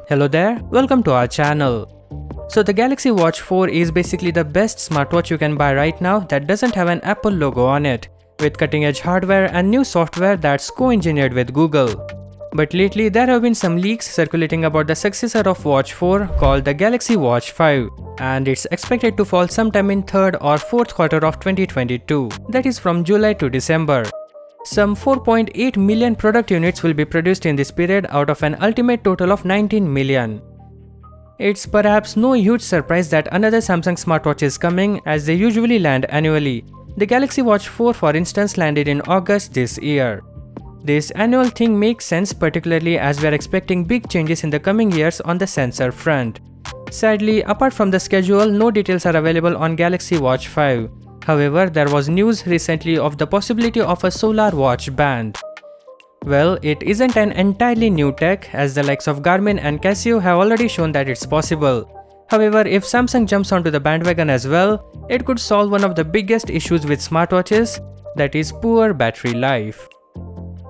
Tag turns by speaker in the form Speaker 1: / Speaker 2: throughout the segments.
Speaker 1: Hello there, welcome to our channel. So the Galaxy Watch 4 is basically the best smartwatch you can buy right now that doesn't have an Apple logo on it, with cutting edge hardware and new software that's co-engineered with Google. But lately there have been some leaks circulating about the successor of Watch 4 called the Galaxy Watch 5, and it's expected to fall sometime in 3rd or 4th quarter of 2022, that is from July to December. Some 4.8 million product units will be produced in this period out of an ultimate total of 19 million. It's perhaps no huge surprise that another Samsung smartwatch is coming, as they usually land annually. The Galaxy Watch 4 for instance landed in August this year. This annual thing makes sense, particularly as we are expecting big changes in the coming years on the sensor front. Sadly, apart from the schedule, no details are available on Galaxy Watch 5. However, there was news recently of the possibility of a solar watch band. Well, it isn't an entirely new tech, as the likes of Garmin and Casio have already shown that it's possible. However, if Samsung jumps onto the bandwagon as well, it could solve one of the biggest issues with smartwatches, that is poor battery life.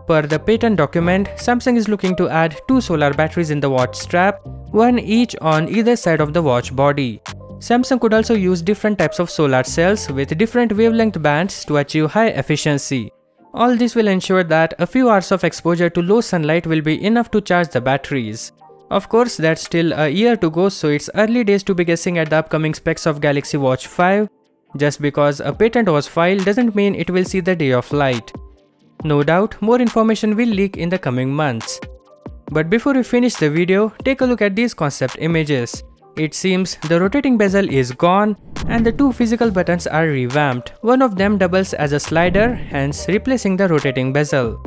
Speaker 1: Per the patent document, Samsung is looking to add 2 solar batteries in the watch strap, one each on either side of the watch body. Samsung could also use different types of solar cells with different wavelength bands to achieve high efficiency. All this will ensure that a few hours of exposure to low sunlight will be enough to charge the batteries. Of course, that's still a year to go, so it's early days to be guessing at the upcoming specs of Galaxy Watch 5. Just because a patent was filed doesn't mean it will see the day of light. No doubt, more information will leak in the coming months. But before we finish the video, take a look at these concept images. It seems the rotating bezel is gone and the 2 physical buttons are revamped. One of them doubles as a slider, hence replacing the rotating bezel.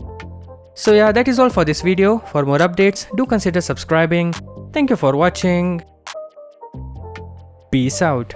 Speaker 1: So yeah, that is all for this video. For more updates, do consider subscribing. Thank you for watching. Peace out.